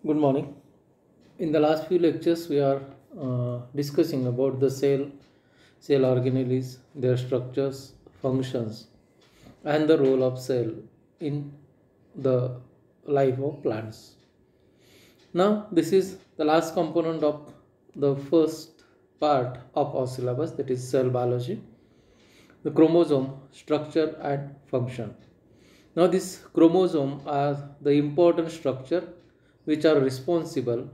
Good morning. In the last few lectures, we are discussing about the cell organelles, their structures, functions, and the role of cell in the life of plants. Now, this is the last component of the first part of our syllabus, that is cell biology, the chromosome, structure, and function. Now, this chromosome are the important structure which are responsible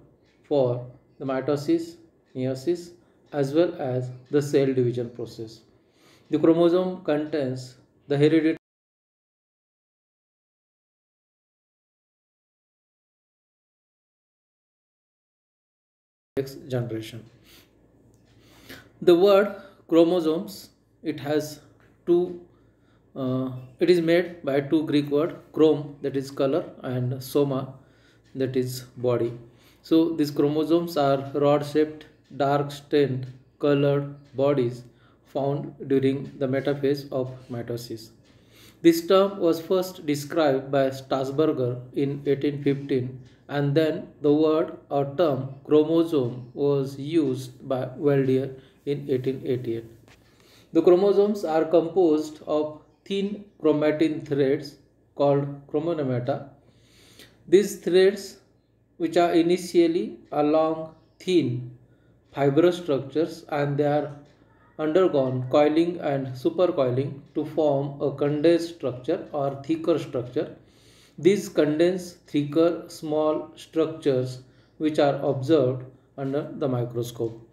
for the mitosis, meiosis, as well as the cell division process. The chromosome contains the hereditary generation. The word chromosomes, it has two. It is made by two Greek word, chrome, that is color, and soma, that is body. So these chromosomes are rod-shaped, dark-stained, colored bodies found during the metaphase of mitosis. This term was first described by Strasburger in 1815, and then the word or term chromosome was used by Valdier in 1888. The chromosomes are composed of thin chromatin threads called chromonomata. These threads, which are initially along thin fibrous structures, and they are undergone coiling and supercoiling to form a condensed structure or thicker structure. These condensed thicker small structures which are observed under the microscope.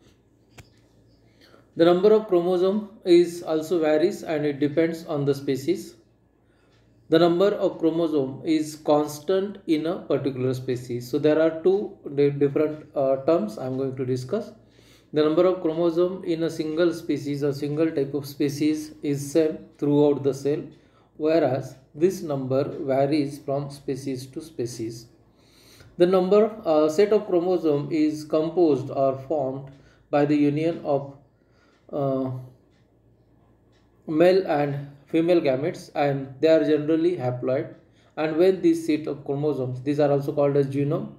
The number of chromosome is also varies and it depends on the species. The number of chromosome is constant in a particular species. So there are two different terms I am going to discuss. The number of chromosome in a single species or single type of species is same throughout the cell, whereas this number varies from species to species. The number set of chromosome is composed or formed by the union of male and female gametes, and they are generally haploid. And when these set of chromosomes, these are also called as genome,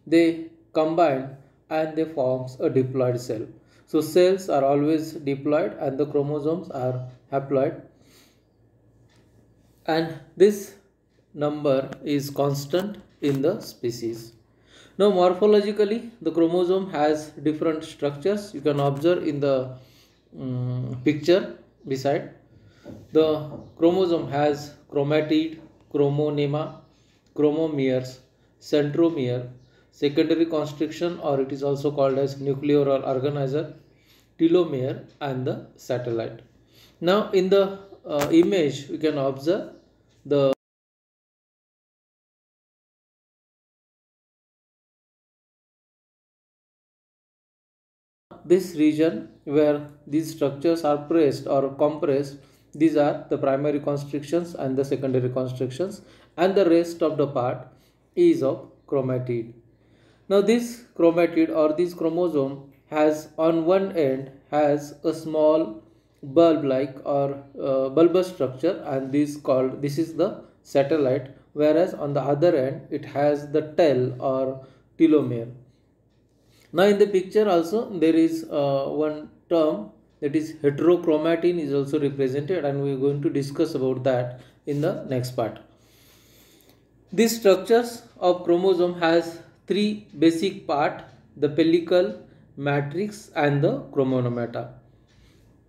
they combine and they forms a diploid cell. So cells are always diploid and the chromosomes are haploid, and this number is constant in the species. Now morphologically, the chromosome has different structures. You can observe in the picture beside. The chromosome has chromatid, chromonema, chromomeres, centromere, secondary constriction, or it is also called as nuclear or organizer, telomere, and the satellite. Now in the image we can observe the this region where these structures are pressed or compressed. These are the primary constrictions and the secondary constrictions, and the rest of the part is of chromatid. Now this chromatid or this chromosome has on one end has a small bulb like or bulbous structure, and this is the satellite, whereas on the other end it has the tail or telomere. Now in the picture also there is one term, that is heterochromatin is also represented, and we are going to discuss about that in the next part. These structures of chromosome has three basic part: the pellicle, matrix, and the chromonomata.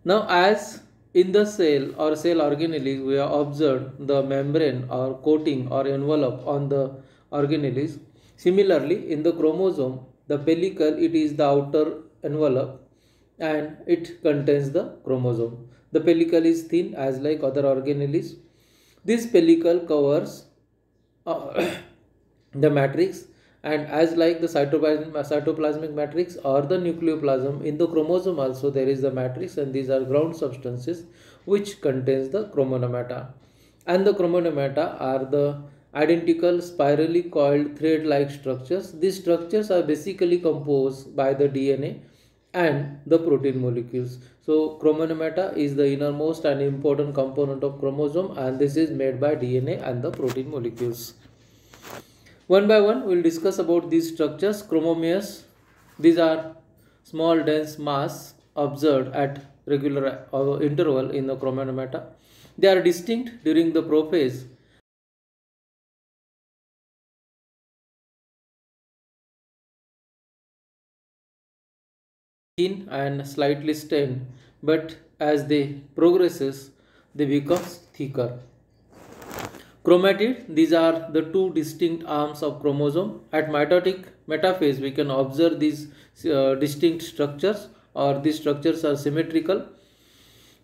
Now as in the cell or cell organelles we have observed the membrane or coating or envelope on the organelles. Similarly in the chromosome, the pellicle, it is the outer envelope and it contains the chromosome. The pellicle is thin as like other organelles. This pellicle covers the matrix, and as like the cytoplasmic matrix or the nucleoplasm, in the chromosome also there is the matrix, and these are ground substances which contains the chromonomata. And the chromonomata are the identical spirally coiled thread like structures. These structures are basically composed by the DNA and the protein molecules. So chromonomata is the innermost and important component of chromosome, and this is made by DNA and the protein molecules. One by one, we'll discuss about these structures. Chromomeres, these are small dense mass observed at regular interval in the chromatomata. They are distinct during the prophase thin and slightly stained, but as they progresses, they become thicker. Chromatid, these are the two distinct arms of chromosome. At mitotic metaphase, we can observe these distinct structures, or these structures are symmetrical.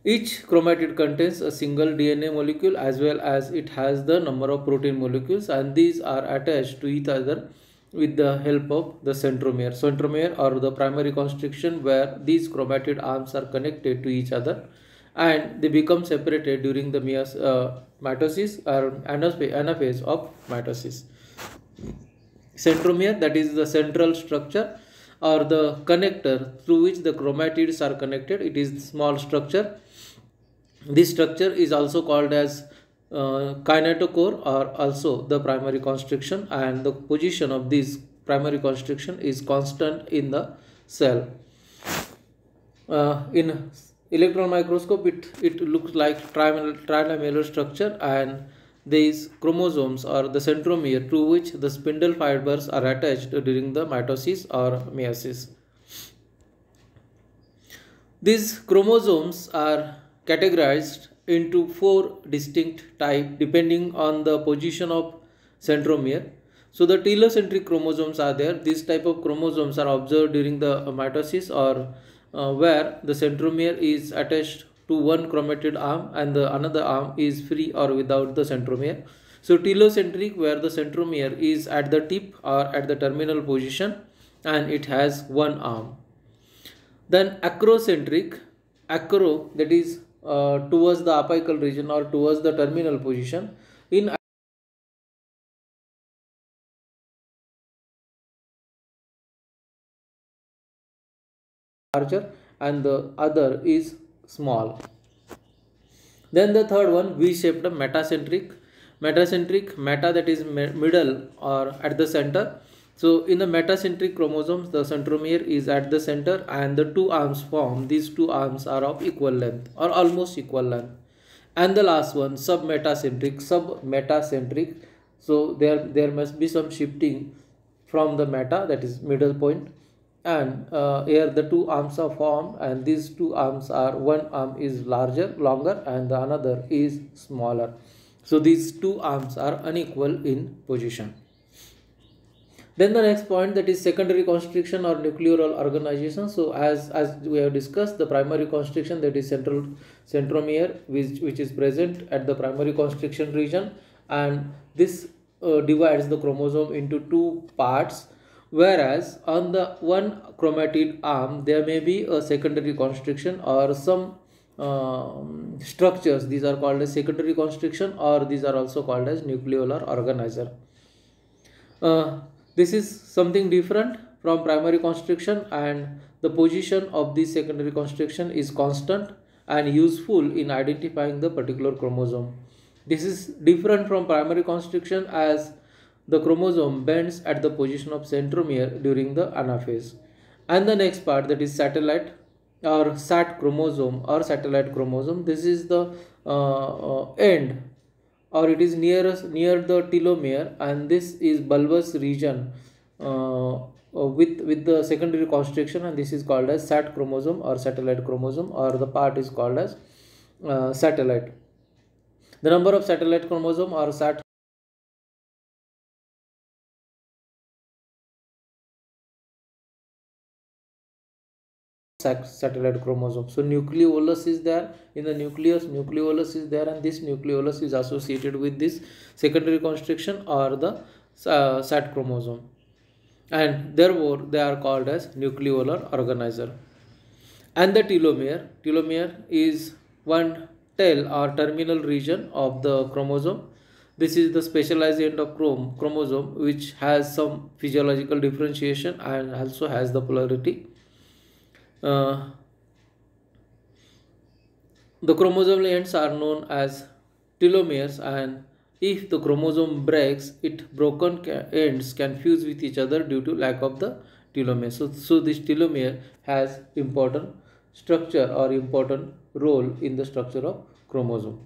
Each chromatid contains a single DNA molecule as well as it has the number of protein molecules, and these are attached to each other with the help of the centromere. Centromere or the primary constriction, where these chromatid arms are connected to each other and they become separated during the mitosis or anaphase of mitosis. Centromere, that is the central structure or the connector through which the chromatids are connected. It is the small structure. This structure is also called as kinetochore or also the primary constriction, and the position of this primary constriction is constant in the cell. In electron microscope, it looks like trilamellar structure, and these chromosomes are the centromere to which the spindle fibers are attached during the mitosis or meiosis. These chromosomes are categorized into four distinct types depending on the position of centromere. So the telocentric chromosomes are there. This type of chromosomes are observed during the mitosis, or where the centromere is attached to one chromatid arm and the another arm is free or without the centromere. So telocentric, where the centromere is at the tip or at the terminal position and it has one arm. Then acrocentric, acro, that is towards the apical region or towards the terminal position. In larger and the other is small. Then the third one, V-shaped metacentric. Metacentric, meta, that is middle or at the center. So in the metacentric chromosomes, the centromere is at the center and the two arms form. These two arms are of equal length or almost equal length. And the last one, submetacentric. Submetacentric, so there must be some shifting from the meta, that is middle point, and here the two arms are formed, and these two arms are, one arm is longer and the another is smaller. So these two arms are unequal in position. Then the next point, that is secondary constriction or nucleolar organization. So as we have discussed, the primary constriction, that is centromere, which is present at the primary constriction region, and this divides the chromosome into two parts. Whereas on the one chromatid arm there may be a secondary constriction or some structures. These are called as secondary constriction, or these are also called as nucleolar organizer. This is something different from primary constriction, and the position of this secondary constriction is constant and useful in identifying the particular chromosome. This is different from primary constriction as the chromosome bends at the position of centromere during the anaphase. And the next part, that is satellite or sat chromosome or satellite chromosome. This is the end, or it is near the telomere, and this is bulbous region with the secondary constriction, and this is called as sat chromosome or satellite chromosome, or the part is called as satellite. The number of satellite chromosome or satellite chromosome. So nucleolus is there in the nucleus, nucleolus is there, and this nucleolus is associated with this secondary constriction or the sat chromosome, and therefore they are called as nucleolar organizer. And the telomere is one tail or terminal region of the chromosome. This is the specialized end of chromosome which has some physiological differentiation and also has the polarity. Uh, the chromosomal ends are known as telomeres, and If the chromosome breaks, its broken ends can fuse with each other due to lack of the telomere. So this telomere has important structure or important role in the structure of chromosome.